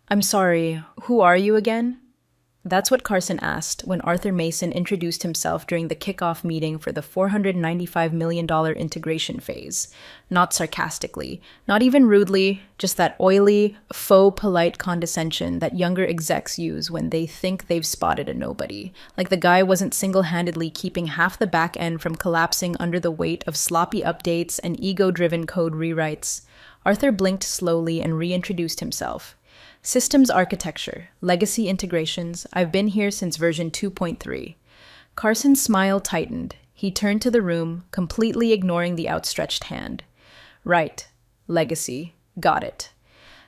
I'm sorry, who are you again? That's what Carson asked when Arthur Mason introduced himself during the kickoff meeting for the $495 million integration phase. Not sarcastically, not even rudely, just that oily, faux polite condescension that younger execs use when they think they've spotted a nobody. Like the guy wasn't single handedly keeping half the back end from collapsing under the weight of sloppy updates and ego driven code rewrites. Arthur blinked slowly and reintroduced himself. Systems architecture, legacy integrations, I've been here since version 2.3. Carson's smile tightened. He turned to the room, completely ignoring the outstretched hand. Right. Legacy. Got it.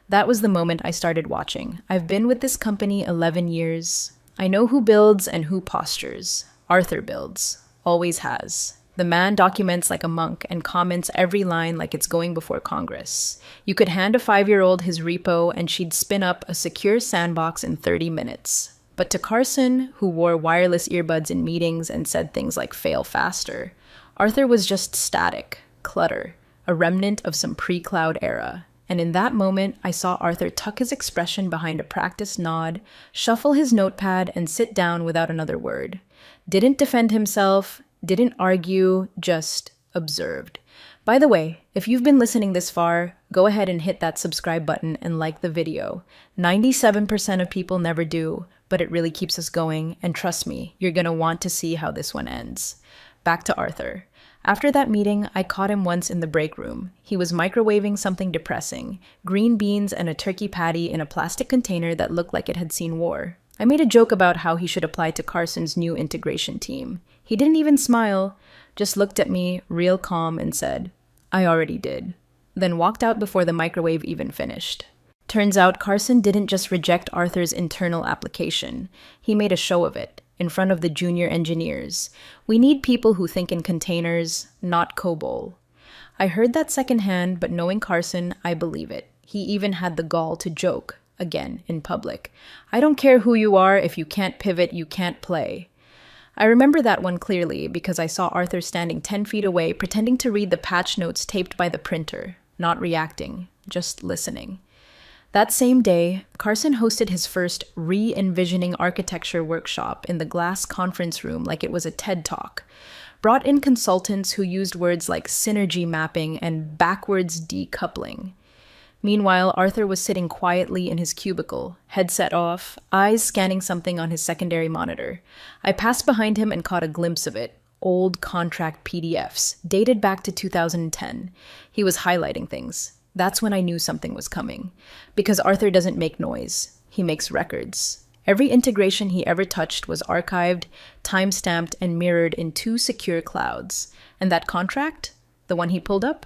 That was the moment I started watching. I've been with this company 11 years. I know who builds and who postures. Arthur builds. Always has. The man documents like a monk and comments every line like it's going before Congress. You could hand a 5-year-old his repo and she'd spin up a secure sandbox in 30 minutes. But to Carson, who wore wireless earbuds in meetings and said things like fail faster, Arthur was just static, clutter, a remnant of some pre-cloud era. And in that moment, I saw Arthur tuck his expression behind a practiced nod, shuffle his notepad, and sit down without another word. Didn't defend himself, didn't argue, just observed. By the way, if you've been listening this far, go ahead and hit that subscribe button and like the video. 97% of people never do, but it really keeps us going, and trust me, you're gonna want to see how this one ends. Back to Arthur. After that meeting, I caught him once in the break room. He was microwaving something depressing, green beans and a turkey patty in a plastic container that looked like it had seen war. I made a joke about how he should apply to Carson's new integration team. He didn't even smile, just looked at me, real calm, and said, I already did, then walked out before the microwave even finished. Turns out Carson didn't just reject Arthur's internal application. He made a show of it, in front of the junior engineers. We need people who think in containers, not COBOL. I heard that secondhand, but knowing Carson, I believe it. He even had the gall to joke, again, in public. I don't care who you are, if you can't pivot, you can't play. I remember that one clearly because I saw Arthur standing 10 feet away, pretending to read the patch notes taped by the printer, not reacting, just listening. That same day, Carson hosted his first re-envisioning architecture workshop in the glass conference room like it was a TED Talk. Brought in consultants who used words like synergy mapping and backwards decoupling. Meanwhile, Arthur was sitting quietly in his cubicle, headset off, eyes scanning something on his secondary monitor. I passed behind him and caught a glimpse of it. Old contract PDFs, dated back to 2010. He was highlighting things. That's when I knew something was coming. Because Arthur doesn't make noise. He makes records. Every integration he ever touched was archived, time-stamped, and mirrored in 2 secure clouds. And that contract? The one he pulled up?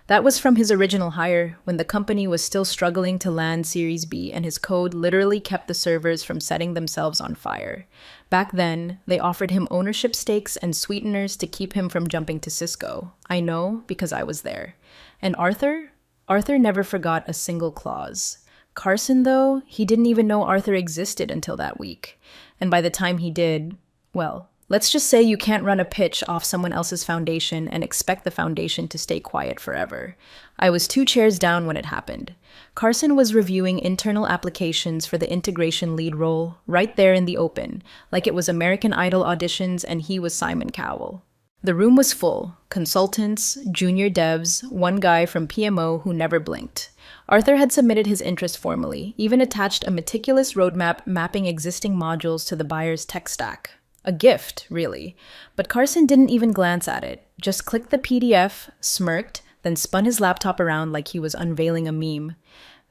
That was from his original hire, when the company was still struggling to land Series B and his code literally kept the servers from setting themselves on fire. Back then, they offered him ownership stakes and sweeteners to keep him from jumping to Cisco. I know because I was there. And Arthur? Arthur never forgot a single clause. Carson, though, he didn't even know Arthur existed until that week. And by the time he did, well, let's just say you can't run a pitch off someone else's foundation and expect the foundation to stay quiet forever. I was 2 chairs down when it happened. Carson was reviewing internal applications for the integration lead role, right there in the open, like it was American Idol auditions and he was Simon Cowell. The room was full. Consultants, junior devs, one guy from PMO who never blinked. Arthur had submitted his interest formally, even attached a meticulous roadmap mapping existing modules to the buyer's tech stack. A gift, really. But Carson didn't even glance at it, just clicked the PDF, smirked, then spun his laptop around like he was unveiling a meme.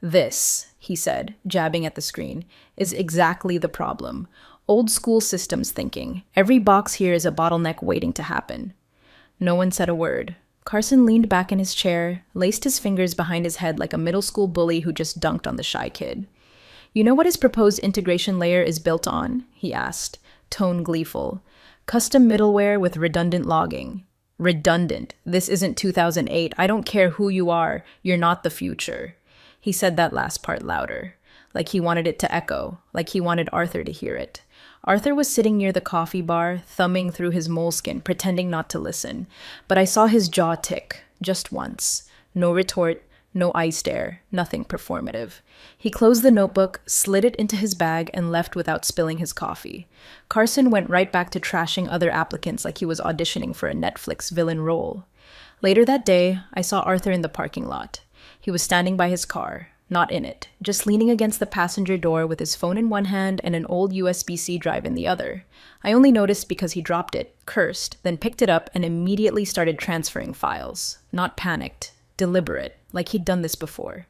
This, he said, jabbing at the screen, is exactly the problem. Old school systems thinking. Every box here is a bottleneck waiting to happen. No one said a word. Carson leaned back in his chair, laced his fingers behind his head like a middle school bully who just dunked on the shy kid. You know what his proposed integration layer is built on? He asked, tone gleeful. Custom middleware with redundant logging. Redundant. This isn't 2008. I don't care who you are. You're not the future. He said that last part louder, like he wanted it to echo, like he wanted Arthur to hear it. Arthur was sitting near the coffee bar, thumbing through his moleskin, pretending not to listen. But I saw his jaw tick, just once. No retort, No eye stare, nothing performative. He closed the notebook, slid it into his bag, and left without spilling his coffee. Carson went right back to trashing other applicants like he was auditioning for a Netflix villain role. Later that day, I saw Arthur in the parking lot. He was standing by his car, not in it, just leaning against the passenger door with his phone in one hand and an old USB-C drive in the other. I only noticed because he dropped it, cursed, then picked it up and immediately started transferring files. Not panicked, deliberate, like he'd done this before.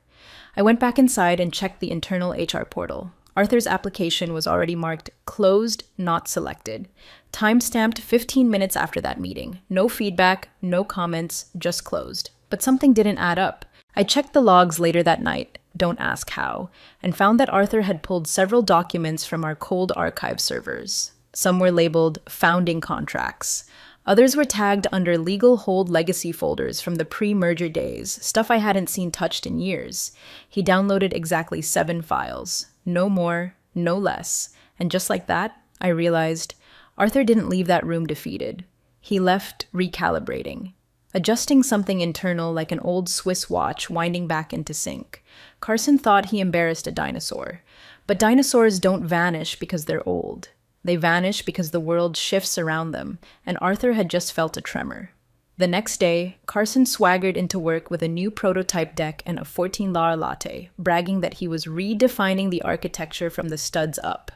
I went back inside and checked the internal HR portal. Arthur's application was already marked closed, not selected. Time-stamped 15 minutes after that meeting. No feedback, no comments, just closed. But something didn't add up. I checked the logs later that night, don't ask how, and found that Arthur had pulled several documents from our cold archive servers. Some were labeled founding contracts. Others were tagged under legal hold legacy folders from the pre-merger days, stuff I hadn't seen touched in years. He downloaded exactly 7 files. No more, no less. And just like that, I realized Arthur didn't leave that room defeated. He left recalibrating, adjusting something internal like an old Swiss watch winding back into sync. Carson thought he embarrassed a dinosaur. But dinosaurs don't vanish because they're old. They vanish because the world shifts around them, and Arthur had just felt a tremor. The next day, Carson swaggered into work with a new prototype deck and a $14 latte, bragging that he was redefining the architecture from the studs up.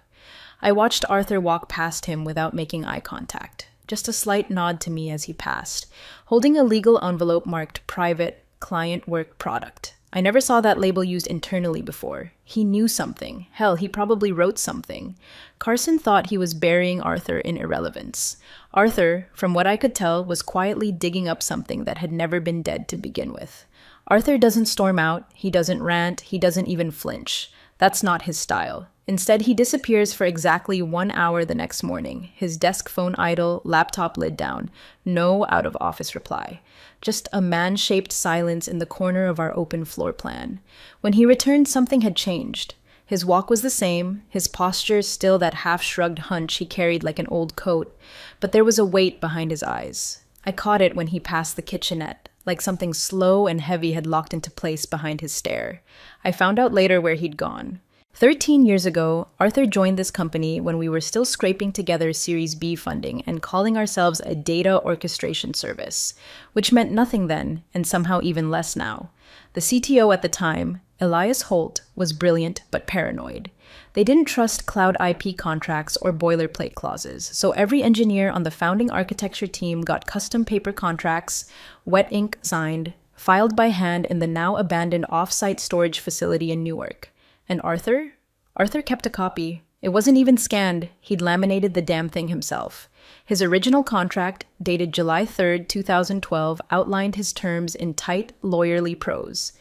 I watched Arthur walk past him without making eye contact, just a slight nod to me as he passed, holding a legal envelope marked private, client work product. I never saw that label used internally before. He knew something. Hell, he probably wrote something. Carson thought he was burying Arthur in irrelevance. Arthur, from what I could tell, was quietly digging up something that had never been dead to begin with. Arthur doesn't storm out, he doesn't rant, he doesn't even flinch. That's not his style. Instead, he disappears for exactly 1 hour the next morning, his desk phone idle, laptop lid down, no out-of-office reply. Just a man-shaped silence in the corner of our open floor plan. When he returned, something had changed. His walk was the same, his posture still that half-shrugged hunch he carried like an old coat, but there was a weight behind his eyes. I caught it when he passed the kitchenette, like something slow and heavy had locked into place behind his stare. I found out later where he'd gone. 13 years ago, Arthur joined this company when we were still scraping together Series B funding and calling ourselves a data orchestration service, which meant nothing then, and somehow even less now. The CTO at the time, Elias Holt, was brilliant but paranoid. They didn't trust cloud IP contracts or boilerplate clauses, so every engineer on the founding architecture team got custom paper contracts, wet ink signed, filed by hand in the now abandoned off-site storage facility in Newark. And Arthur? Arthur kept a copy. It wasn't even scanned. He'd laminated the damn thing himself. His original contract, dated July 3rd, 2012, outlined his terms in tight, lawyerly prose.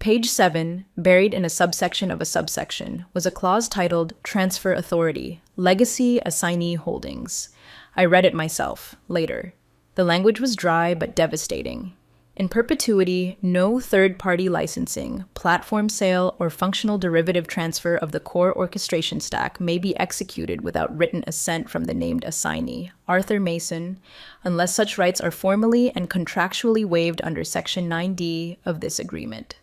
Page 7, buried in a subsection of a subsection, was a clause titled Transfer Authority, Legacy Assignee Holdings. I read it myself, later. The language was dry but devastating. In perpetuity, no third-party licensing, platform sale, or functional derivative transfer of the core orchestration stack may be executed without written assent from the named assignee, Arthur Mason, unless such rights are formally and contractually waived under Section 9D of this agreement.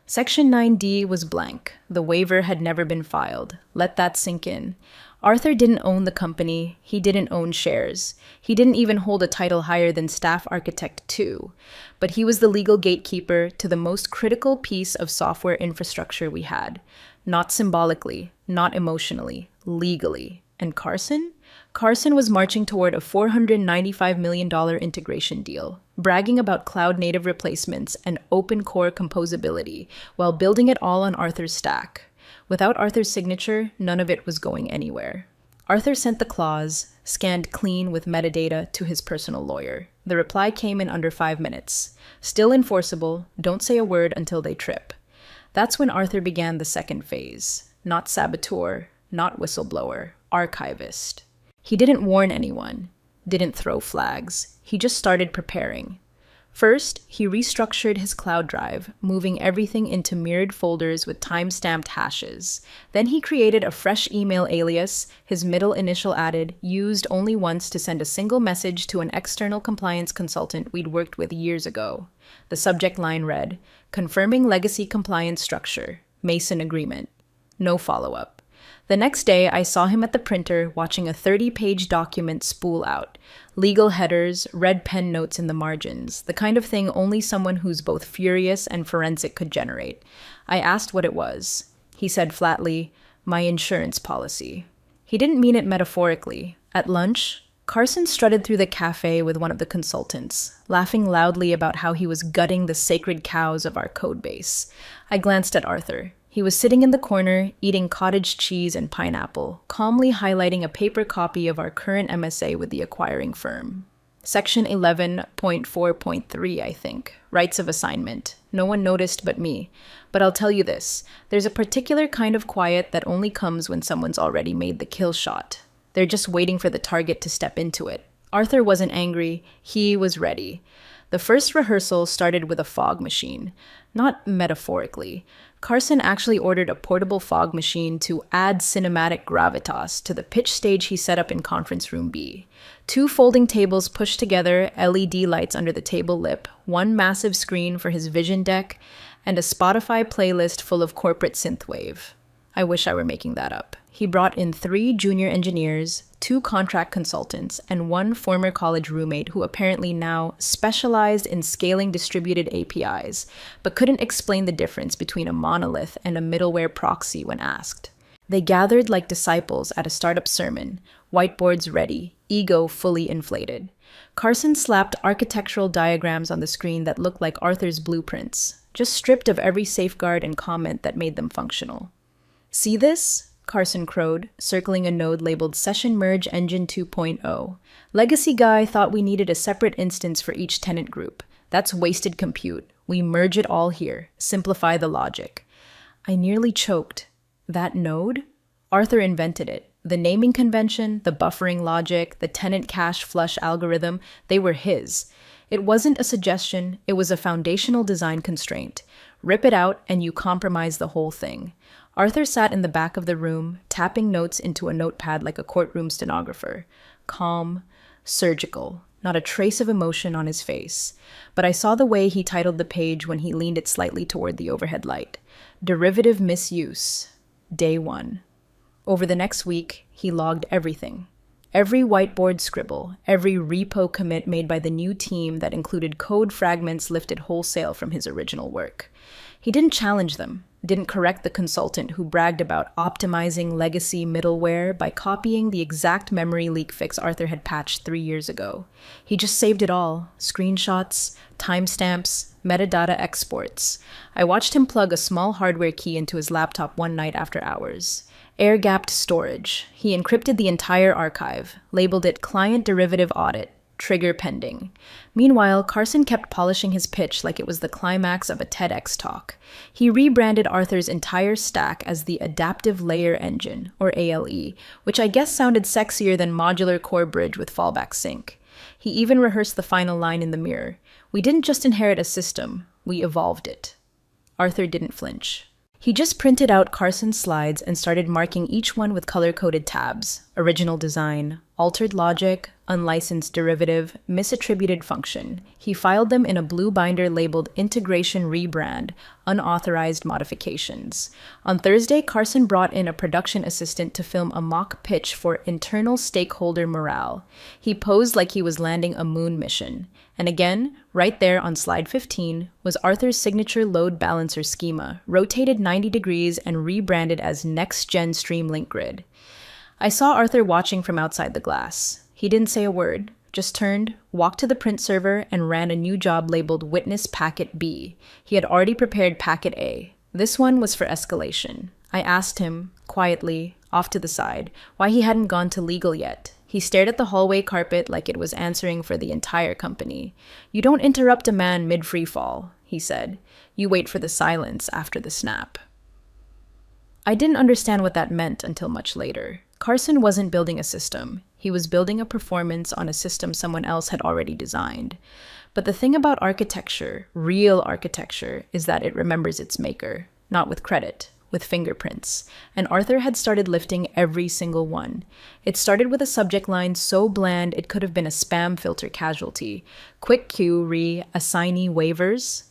Section 9D was blank. The waiver had never been filed. Let that sink in. Arthur didn't own the company. He didn't own shares. He didn't even hold a title higher than Staff Architect 2. But he was the legal gatekeeper to the most critical piece of software infrastructure we had. Not symbolically, not emotionally, legally. And Carson? Carson was marching toward a $495 million integration deal, bragging about cloud-native replacements and open core composability, while building it all on Arthur's stack. Without Arthur's signature, none of it was going anywhere. Arthur sent the clause, scanned clean with metadata, to his personal lawyer. The reply came in under 5 minutes. Still enforceable, don't say a word until they trip. That's when Arthur began the second phase. Not saboteur, not whistleblower, archivist. He didn't warn anyone, didn't throw flags. He just started preparing. First, he restructured his cloud drive, moving everything into mirrored folders with time-stamped hashes. Then he created a fresh email alias, his middle initial added, used only once to send a single message to an external compliance consultant we'd worked with years ago. The subject line read, "Confirming legacy compliance structure, Mason agreement." No follow-up. The next day, I saw him at the printer watching a 30-page document spool out. Legal headers, red pen notes in the margins, the kind of thing only someone who's both furious and forensic could generate. I asked what it was. He said flatly, "My insurance policy." He didn't mean it metaphorically. At lunch, Carson strutted through the cafe with one of the consultants, laughing loudly about how he was gutting the sacred cows of our code base. I glanced at Arthur. He was sitting in the corner, eating cottage cheese and pineapple, calmly highlighting a paper copy of our current MSA with the acquiring firm. Section 11.4.3, I think. Rights of assignment. No one noticed but me. But I'll tell you this. There's a particular kind of quiet that only comes when someone's already made the kill shot. They're just waiting for the target to step into it. Arthur wasn't angry. He was ready. The first rehearsal started with a fog machine. Not metaphorically. Carson actually ordered a portable fog machine to add cinematic gravitas to the pitch stage he set up in Conference Room B. 2 folding tables pushed together, LED lights under the table lip, 1 massive screen for his vision deck, and a Spotify playlist full of corporate synthwave. I wish I were making that up. He brought in 3 junior engineers, 2 contract consultants, and 1 former college roommate who apparently now specialized in scaling distributed APIs, but couldn't explain the difference between a monolith and a middleware proxy when asked. They gathered like disciples at a startup sermon, whiteboards ready, ego fully inflated. Carson slapped architectural diagrams on the screen that looked like Arthur's blueprints, just stripped of every safeguard and comment that made them functional. "See this?" Carson crowed, circling a node labeled Session Merge Engine 2.0. "Legacy guy thought we needed a separate instance for each tenant group. That's wasted compute. We merge it all here. Simplify the logic." I nearly choked. That node? Arthur invented it. The naming convention, the buffering logic, the tenant cache flush algorithm, they were his. It wasn't a suggestion, it was a foundational design constraint. Rip it out and you compromise the whole thing. Arthur sat in the back of the room, tapping notes into a notepad like a courtroom stenographer. Calm, surgical, not a trace of emotion on his face. But I saw the way he titled the page when he leaned it slightly toward the overhead light. Derivative misuse. Day 1. Over the next week, he logged everything. Every whiteboard scribble, every repo commit made by the new team that included code fragments lifted wholesale from his original work. He didn't challenge them, didn't correct the consultant who bragged about optimizing legacy middleware by copying the exact memory leak fix Arthur had patched 3 years ago. He just saved it all, screenshots, timestamps, metadata exports. I watched him plug a small hardware key into his laptop one night after hours. Air-gapped storage. He encrypted the entire archive, labeled it Client Derivative Audit, trigger pending. Meanwhile, Carson kept polishing his pitch like it was the climax of a TEDx talk. He rebranded Arthur's entire stack as the Adaptive Layer Engine, or ALE, which I guess sounded sexier than Modular Core Bridge with fallback sync. He even rehearsed the final line in the mirror. "We didn't just inherit a system, we evolved it." Arthur didn't flinch. He just printed out Carson's slides and started marking each one with color-coded tabs. Original design, altered logic, unlicensed derivative, misattributed function. He filed them in a blue binder labeled Integration Rebrand, unauthorized modifications. On Thursday, Carson brought in a production assistant to film a mock pitch for internal stakeholder morale. He posed like he was landing a moon mission. And again, right there on slide 15, was Arthur's signature load balancer schema, rotated 90 degrees and rebranded as Next-Gen Streamlink Grid. I saw Arthur watching from outside the glass. He didn't say a word, just turned, walked to the print server, and ran a new job labeled Witness Packet B. He had already prepared Packet A. This one was for escalation. I asked him, quietly, off to the side, why he hadn't gone to legal yet. He stared at the hallway carpet like it was answering for the entire company. "You don't interrupt a man mid-free fall," he said. "You wait for the silence after the snap." I didn't understand what that meant until much later. Carson wasn't building a system. He was building a performance on a system someone else had already designed. But the thing about architecture, real architecture, is that it remembers its maker, not with credit, with fingerprints. And Arthur had started lifting every single one. It started with a subject line so bland it could have been a spam filter casualty. Quick Q re assignee waivers.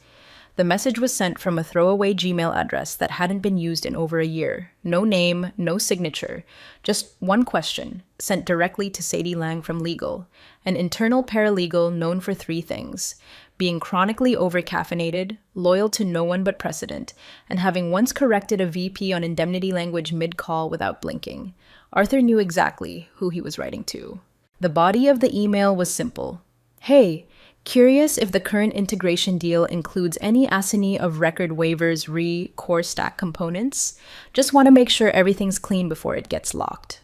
The message was sent from a throwaway Gmail address that hadn't been used in over a year. No name, no signature. Just one question, sent directly to Sadie Lang from legal, an internal paralegal known for three things: being chronically overcaffeinated, loyal to no one but precedent, and having once corrected a VP on indemnity language mid-call without blinking. Arthur knew exactly who he was writing to. The body of the email was simple. Hey, curious if the current integration deal includes any assignee of record waivers core stack components? Just want to make sure everything's clean before it gets locked.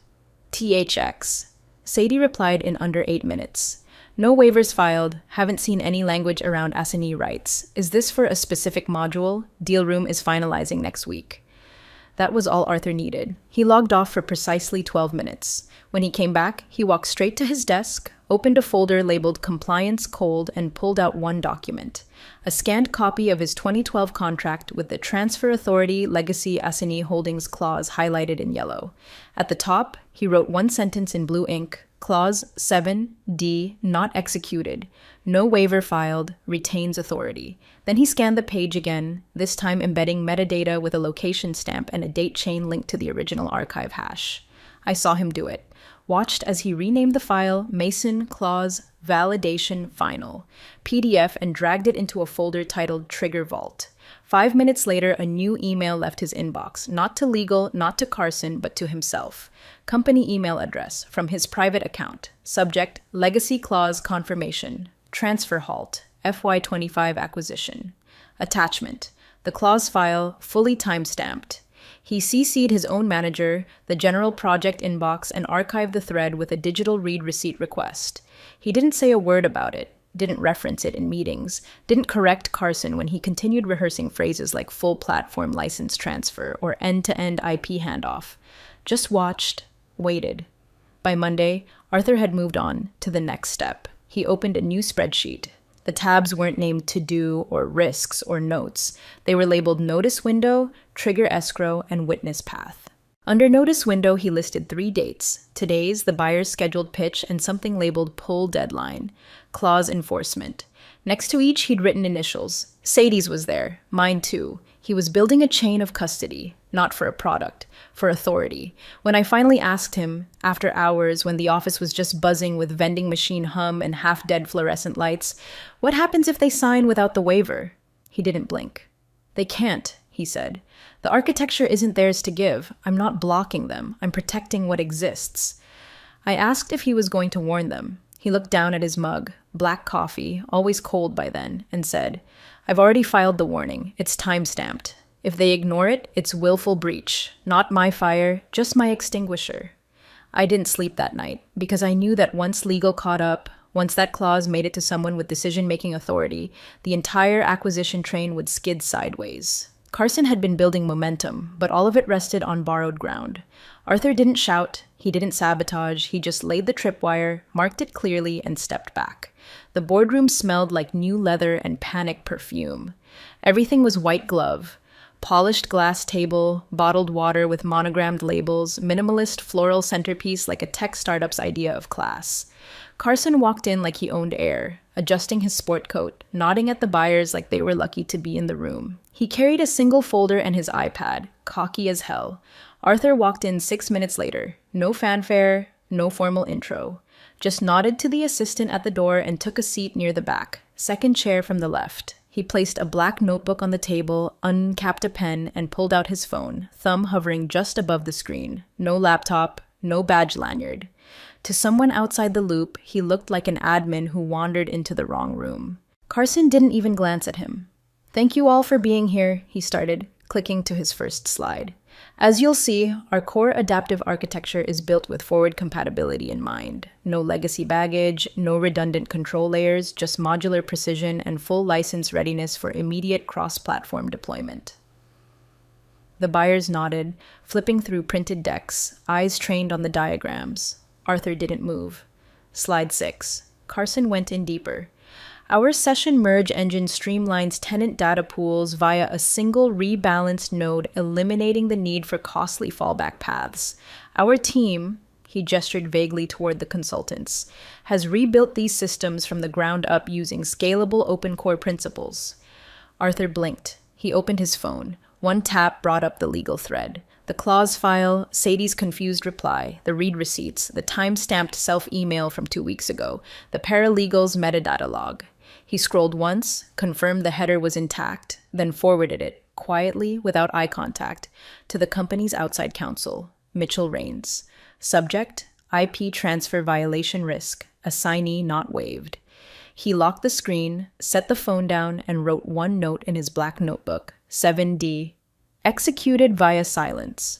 THX. Sadie replied in under 8 minutes. No waivers filed. Haven't seen any language around assignee rights. Is this for a specific module? Deal room is finalizing next week. That was all Arthur needed. He logged off for precisely 12 minutes. When he came back, he walked straight to his desk, opened a folder labeled Compliance Cold, and pulled out one document: a scanned copy of his 2012 contract with the Transfer Authority Legacy Assignee Holdings clause highlighted in yellow. At the top, he wrote one sentence in blue ink: Clause 7D, not executed. No waiver filed. Retains authority. Then he scanned the page again, this time embedding metadata with a location stamp and a date chain linked to the original archive hash. I saw him do it. Watched as he renamed the file Mason Clause Validation Final PDF and dragged it into a folder titled Trigger Vault. 5 minutes later, a new email left his inbox, not to legal, not to Carson, but to himself. Company email address from his private account. Subject: Legacy Clause Confirmation. Transfer Halt. FY25 Acquisition. Attachment: the clause file, fully timestamped. He CC'd his own manager, the general project inbox, and archived the thread with a digital read receipt request. He didn't say a word about it, didn't reference it in meetings, didn't correct Carson when he continued rehearsing phrases like full platform license transfer or end-to-end IP handoff. Just watched, waited. By Monday, Arthur had moved on to the next step. He opened a new spreadsheet. The tabs weren't named to-do or risks or notes. They were labeled Notice Window, Trigger Escrow, and Witness Path. Under Notice Window, he listed 3 dates: today's, the buyer's scheduled pitch, and something labeled Pull Deadline, Clause Enforcement. Next to each, he'd written initials. Sadie's was there, mine too. He was building a chain of custody, not for a product, for authority. When I finally asked him, after hours when the office was just buzzing with vending machine hum and half-dead fluorescent lights, what happens if they sign without the waiver? He didn't blink. They can't, he said. The architecture isn't theirs to give. I'm not blocking them. I'm protecting what exists. I asked if he was going to warn them. He looked down at his mug, black coffee, always cold by then, and said, I've already filed the warning. It's time-stamped. If they ignore it, it's willful breach. Not my fire, just my extinguisher. I didn't sleep that night, because I knew that once legal caught up, once that clause made it to someone with decision-making authority, the entire acquisition train would skid sideways. Carson had been building momentum, but all of it rested on borrowed ground. Arthur didn't shout, he didn't sabotage, he just laid the tripwire, marked it clearly, and stepped back. The boardroom smelled like new leather and panic perfume. Everything was white glove. Polished glass table, bottled water with monogrammed labels, minimalist floral centerpiece like a tech startup's idea of class. Carson walked in like he owned air, adjusting his sport coat, nodding at the buyers like they were lucky to be in the room. He carried a single folder and his iPad, cocky as hell. Arthur walked in 6 minutes later. No fanfare, no formal intro. Just nodded to the assistant at the door and took a seat near the back, second chair from the left. He placed a black notebook on the table, uncapped a pen, and pulled out his phone, thumb hovering just above the screen. No laptop, no badge lanyard. To someone outside the loop, he looked like an admin who wandered into the wrong room. Carson didn't even glance at him. Thank you all for being here, he started, clicking to his first slide. As you'll see, our core adaptive architecture is built with forward compatibility in mind. No legacy baggage, no redundant control layers, just modular precision and full license readiness for immediate cross-platform deployment. The buyers nodded, flipping through printed decks, eyes trained on the diagrams. Arthur didn't move. Slide 6. Carson went in deeper. Our session merge engine streamlines tenant data pools via a single rebalanced node, eliminating the need for costly fallback paths. Our team, he gestured vaguely toward the consultants, has rebuilt these systems from the ground up using scalable open core principles. Arthur blinked. He opened his phone. One tap brought up the legal thread. The clause file, Sadie's confused reply, the read receipts, the time-stamped self-email from 2 weeks ago, the paralegal's metadata log. He scrolled once, confirmed the header was intact, then forwarded it, quietly, without eye contact, to the company's outside counsel, Mitchell Rains. Subject, IP transfer violation risk, assignee not waived. He locked the screen, set the phone down, and wrote one note in his black notebook, 7D, executed via silence.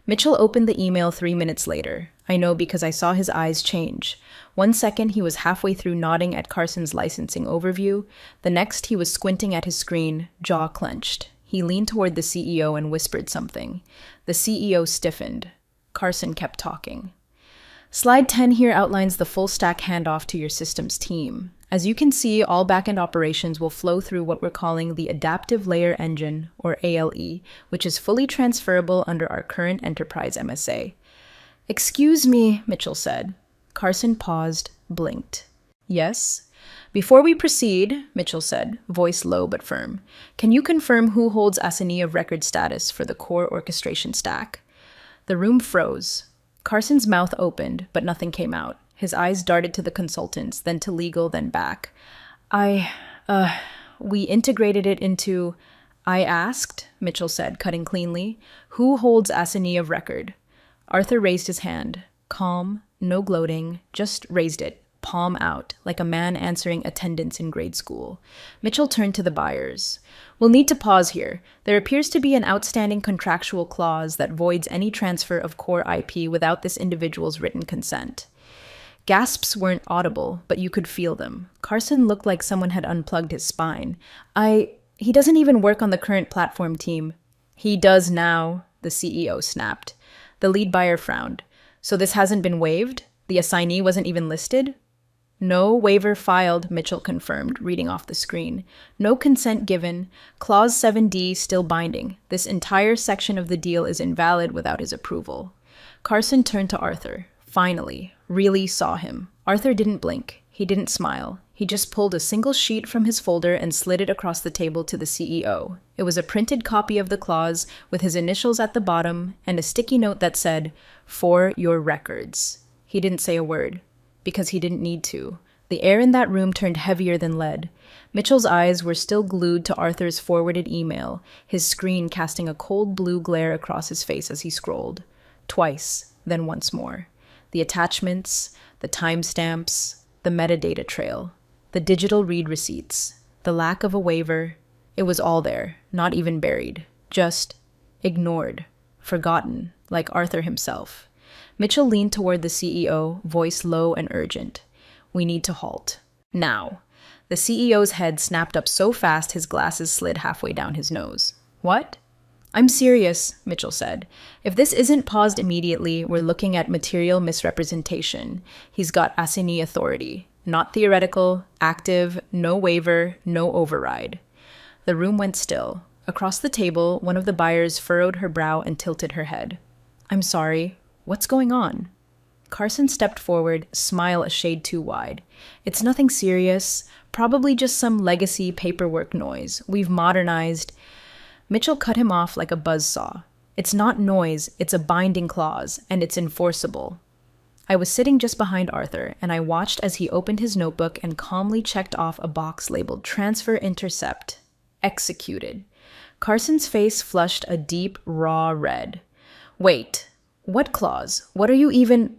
Mitchell opened the email 3 minutes later. I know because I saw his eyes change. 1 second, he was halfway through nodding at Carson's licensing overview. The next, he was squinting at his screen, jaw clenched. He leaned toward the CEO and whispered something. The CEO stiffened. Carson kept talking. Slide 10 here outlines the full stack handoff to your systems team. As you can see, all backend operations will flow through what we're calling the Adaptive Layer Engine, or ALE, which is fully transferable under our current enterprise MSA. Excuse me, Mitchell said. Carson paused, blinked. Yes? Before we proceed, Mitchell said, voice low but firm, can you confirm who holds assignee of record status for the core orchestration stack? The room froze. Carson's mouth opened, but nothing came out. His eyes darted to the consultants, then to legal, then back. We integrated it into... I asked, Mitchell said, cutting cleanly, who holds assignee of record? Arthur raised his hand. Calm, no gloating, just raised it, palm out, like a man answering attendance in grade school. Mitchell turned to the buyers. We'll need to pause here. There appears to be an outstanding contractual clause that voids any transfer of core IP without this individual's written consent. Gasps weren't audible, but you could feel them. Carson looked like someone had unplugged his spine. He doesn't even work on the current platform team. He does now, the CEO snapped. The lead buyer frowned. So this hasn't been waived? The assignee wasn't even listed? No waiver filed, Mitchell confirmed, reading off the screen. No consent given. Clause 7D still binding. This entire section of the deal is invalid without his approval. Carson turned to Arthur. Finally, really saw him. Arthur didn't blink. He didn't smile. He just pulled a single sheet from his folder and slid it across the table to the CEO. It was a printed copy of the clause with his initials at the bottom and a sticky note that said, "For your records." He didn't say a word, because he didn't need to. The air in that room turned heavier than lead. Mitchell's eyes were still glued to Arthur's forwarded email, his screen casting a cold blue glare across his face as he scrolled. Twice, then once more. The attachments, the timestamps, the metadata trail, the digital read receipts, the lack of a waiver. It was all there, not even buried. Just ignored, forgotten, like Arthur himself. Mitchell leaned toward the CEO, voice low and urgent. We need to halt. Now. The CEO's head snapped up so fast his glasses slid halfway down his nose. What? I'm serious, Mitchell said. If this isn't paused immediately, we're looking at material misrepresentation. He's got assignee authority. Not theoretical, active, no waiver, no override. The room went still. Across the table, one of the buyers furrowed her brow and tilted her head. I'm sorry. What's going on? Carson stepped forward, smile a shade too wide. It's nothing serious. Probably just some legacy paperwork noise. We've modernized... Mitchell cut him off like a buzzsaw. It's not noise, it's a binding clause, and it's enforceable. I was sitting just behind Arthur, and I watched as he opened his notebook and calmly checked off a box labeled Transfer Intercept. Executed. Carson's face flushed a deep, raw red. Wait, what clause? What are you even...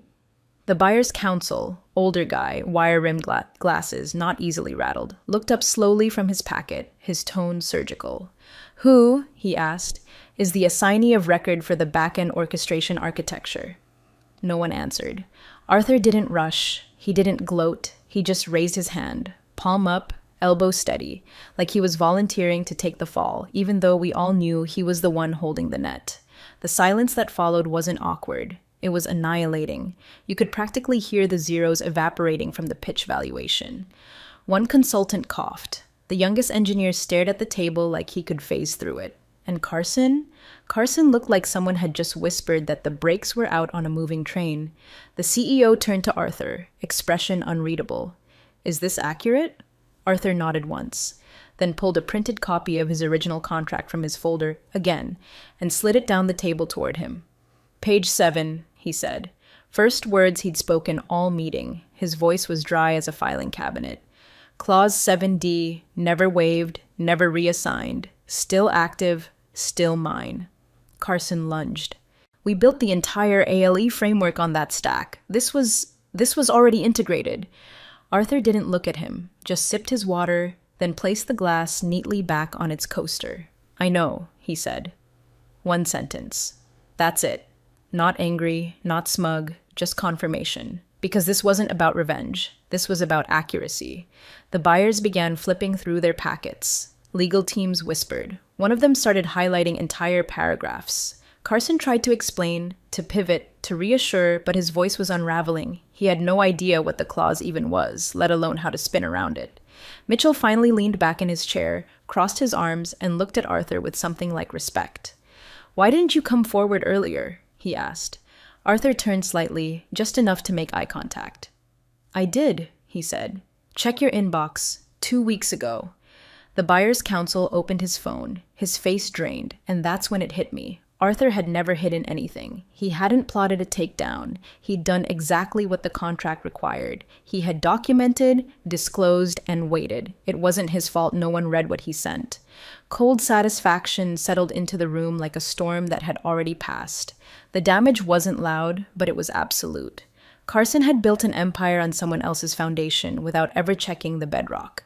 The buyer's counsel, older guy, wire-rimmed glasses, not easily rattled, looked up slowly from his packet, his tone surgical. Who, he asked, is the assignee of record for the back-end orchestration architecture? No one answered. Arthur didn't rush. He didn't gloat. He just raised his hand, palm up, elbow steady, like he was volunteering to take the fall, even though we all knew he was the one holding the net. The silence that followed wasn't awkward. It was annihilating. You could practically hear the zeros evaporating from the pitch valuation. One consultant coughed. The youngest engineer stared at the table like he could phase through it. And Carson? Carson looked like someone had just whispered that the brakes were out on a moving train. The CEO turned to Arthur, expression unreadable. Is this accurate? Arthur nodded once, then pulled a printed copy of his original contract from his folder again and slid it down the table toward him. Page 7, he said. First words he'd spoken all meeting. His voice was dry as a filing cabinet. Clause 7D, never waived, never reassigned. Still active, still mine. Carson lunged. We built the entire ALE framework on that stack. This was already integrated. Arthur didn't look at him, just sipped his water, then placed the glass neatly back on its coaster. I know, he said. One sentence. That's it. Not angry, not smug, just confirmation. Because this wasn't about revenge. This was about accuracy. The buyers began flipping through their packets. Legal teams whispered. One of them started highlighting entire paragraphs. Carson tried to explain, to pivot, to reassure, but his voice was unraveling. He had no idea what the clause even was, let alone how to spin around it. Mitchell finally leaned back in his chair, crossed his arms, and looked at Arthur with something like respect. Why didn't you come forward earlier? He asked. Arthur turned slightly, just enough to make eye contact. I did, he said. Check your inbox. 2 weeks ago. The buyer's counsel opened his phone, his face drained, and that's when it hit me. Arthur had never hidden anything. He hadn't plotted a takedown. He'd done exactly what the contract required. He had documented, disclosed, and waited. It wasn't his fault no one read what he sent. Cold satisfaction settled into the room like a storm that had already passed. The damage wasn't loud, but it was absolute. Carson had built an empire on someone else's foundation without ever checking the bedrock.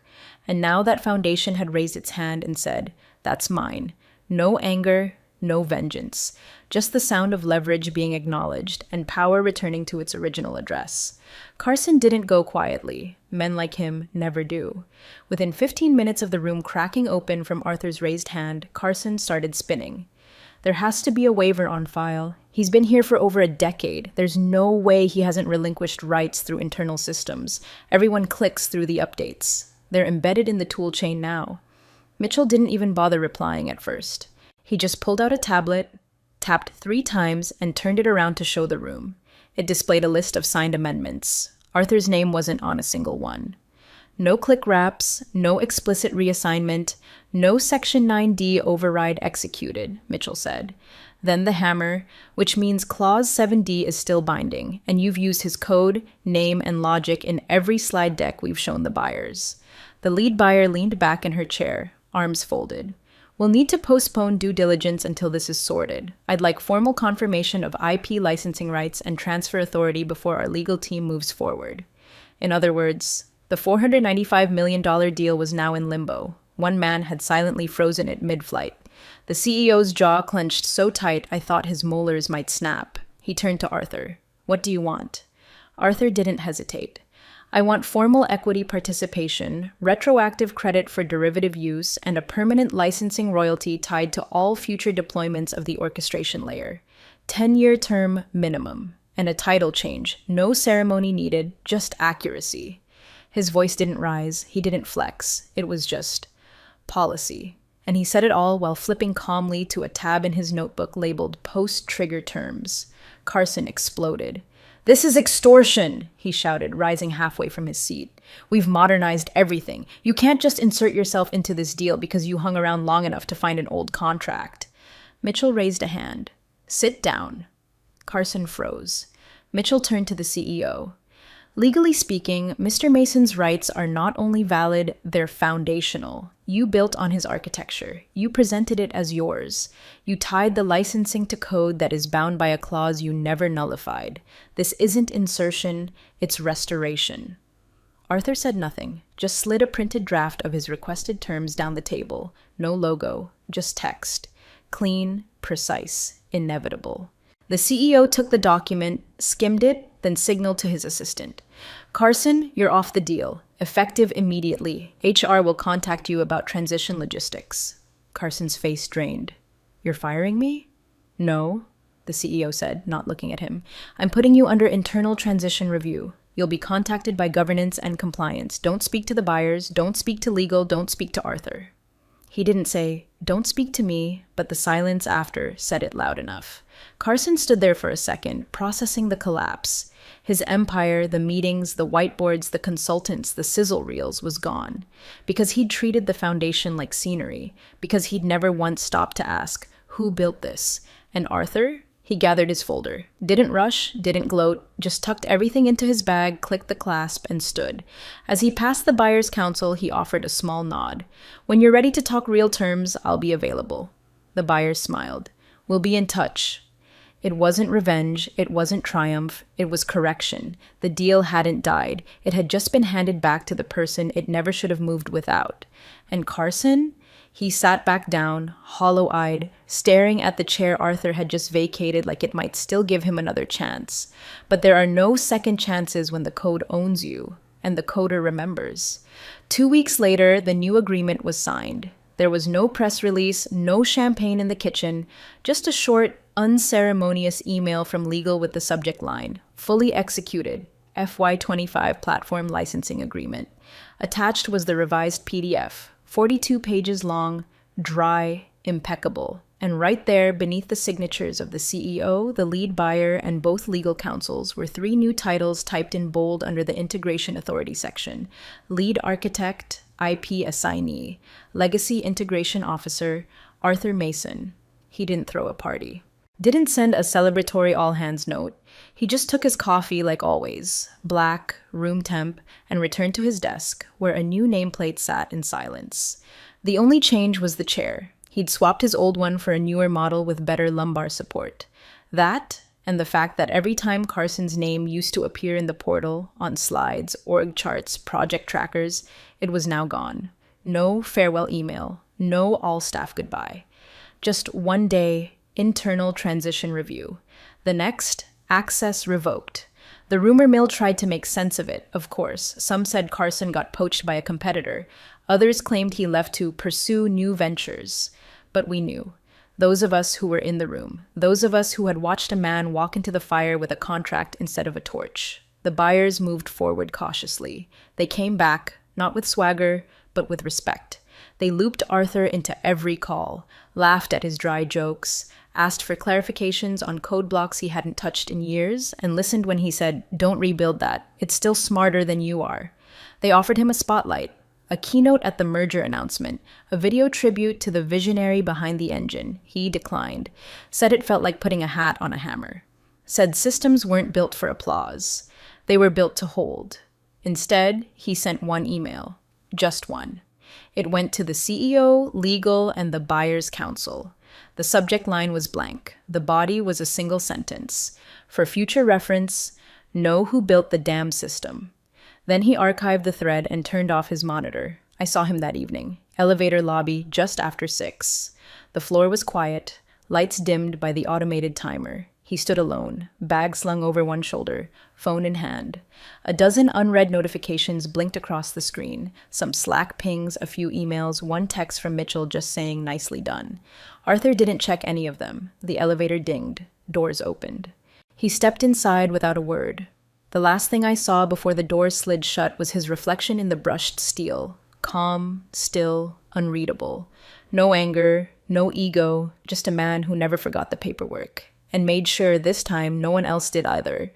And now that foundation had raised its hand and said, "That's mine." No anger, no vengeance. Just the sound of leverage being acknowledged and power returning to its original address. Carson didn't go quietly. Men like him never do. Within 15 minutes of the room cracking open from Arthur's raised hand, Carson started spinning. There has to be a waiver on file. He's been here for over a decade. There's no way he hasn't relinquished rights through internal systems. Everyone clicks through the updates. They're embedded in the tool chain now. Mitchell didn't even bother replying at first. He just pulled out a tablet, tapped 3 times, and turned it around to show the room. It displayed a list of signed amendments. Arthur's name wasn't on a single one. No click wraps, no explicit reassignment, no Section 9D override executed, Mitchell said. Then the hammer, which means Clause 7D is still binding, and you've used his code, name, and logic in every slide deck we've shown the buyers. The lead buyer leaned back in her chair, arms folded. We'll need to postpone due diligence until this is sorted. I'd like formal confirmation of IP licensing rights and transfer authority before our legal team moves forward. In other words, the $495 million deal was now in limbo. One man had silently frozen it mid-flight. The CEO's jaw clenched so tight I thought his molars might snap. He turned to Arthur. What do you want? Arthur didn't hesitate. I want formal equity participation, retroactive credit for derivative use, and a permanent licensing royalty tied to all future deployments of the orchestration layer. 10-year term minimum. And a title change. No ceremony needed, just accuracy. His voice didn't rise. He didn't flex. It was just policy. And he said it all while flipping calmly to a tab in his notebook labeled Post-Trigger Terms. Carson exploded. This is extortion, he shouted, rising halfway from his seat. We've modernized everything. You can't just insert yourself into this deal because you hung around long enough to find an old contract. Mitchell raised a hand. Sit down. Carson froze. Mitchell turned to the CEO. Legally speaking, Mr. Mason's rights are not only valid, they're foundational. You built on his architecture. You presented it as yours. You tied the licensing to code that is bound by a clause you never nullified. This isn't insertion, it's restoration. Arthur said nothing, just slid a printed draft of his requested terms down the table. No logo, just text. Clean, precise, inevitable. The CEO took the document, skimmed it, then signaled to his assistant. Carson, you're off the deal. Effective immediately. HR will contact you about transition logistics. Carson's face drained. You're firing me? No, the CEO said, not looking at him. I'm putting you under internal transition review. You'll be contacted by governance and compliance. Don't speak to the buyers, don't speak to legal, don't speak to Arthur. He didn't say, "Don't speak to me," but the silence after said it loud enough. Carson stood there for a second, processing the collapse. His empire, the meetings, the whiteboards, the consultants, the sizzle reels was gone. Because he'd treated the foundation like scenery. Because he'd never once stopped to ask, who built this? And Arthur? He gathered his folder. Didn't rush, didn't gloat, just tucked everything into his bag, clicked the clasp, and stood. As he passed the buyer's counsel, he offered a small nod. "When you're ready to talk real terms, I'll be available." The buyer smiled. "We'll be in touch." It wasn't revenge, it wasn't triumph, it was correction. The deal hadn't died. It had just been handed back to the person it never should have moved without. And Carson? He sat back down, hollow-eyed, staring at the chair Arthur had just vacated like it might still give him another chance. But there are no second chances when the code owns you, and the coder remembers. 2 weeks later, the new agreement was signed. There was no press release, no champagne in the kitchen, just a short, unceremonious email from legal with the subject line, "Fully executed, FY25 Platform Licensing Agreement." Attached was the revised PDF, 42 pages long, dry, impeccable. And right there, beneath the signatures of the CEO, the lead buyer, and both legal counsels, were 3 new titles typed in bold under the Integration Authority section: Lead Architect, IP Assignee, Legacy Integration Officer, Arthur Mason. He didn't throw a party. Didn't send a celebratory all-hands note. He just took his coffee like always, black, room temp, and returned to his desk, where a new nameplate sat in silence. The only change was the chair. He'd swapped his old one for a newer model with better lumbar support. That, and the fact that every time Carson's name used to appear in the portal, on slides, org charts, project trackers, it was now gone. No farewell email, no all-staff goodbye. Just one day, internal transition review. The next, access revoked. The rumor mill tried to make sense of it, of course. Some said Carson got poached by a competitor. Others claimed he left to pursue new ventures. But we knew. Those of us who were in the room. Those of us who had watched a man walk into the fire with a contract instead of a torch. The buyers moved forward cautiously. They came back, not with swagger, but with respect. They looped Arthur into every call, laughed at his dry jokes, asked for clarifications on code blocks he hadn't touched in years, and listened when he said, "Don't rebuild that. It's still smarter than you are." They offered him a spotlight, a keynote at the merger announcement, a video tribute to the visionary behind the engine. He declined, said it felt like putting a hat on a hammer, said systems weren't built for applause. They were built to hold. Instead, he sent one email, just one. It went to the CEO, legal, and the buyer's counsel. The subject line was blank. The body was a single sentence. For future reference, know who built the damn system. Then he archived the thread and turned off his monitor. I saw him that evening. Elevator lobby just after 6. The floor was quiet, lights dimmed by the automated timer. He stood alone, bag slung over one shoulder, phone in hand. A dozen unread notifications blinked across the screen. Some Slack pings, a few emails, one text from Mitchell just saying nicely done. Arthur didn't check any of them. The elevator dinged. Doors opened. He stepped inside without a word. The last thing I saw before the door slid shut was his reflection in the brushed steel. Calm, still, unreadable. No anger, no ego, just a man who never forgot the paperwork. And made sure this time no one else did either.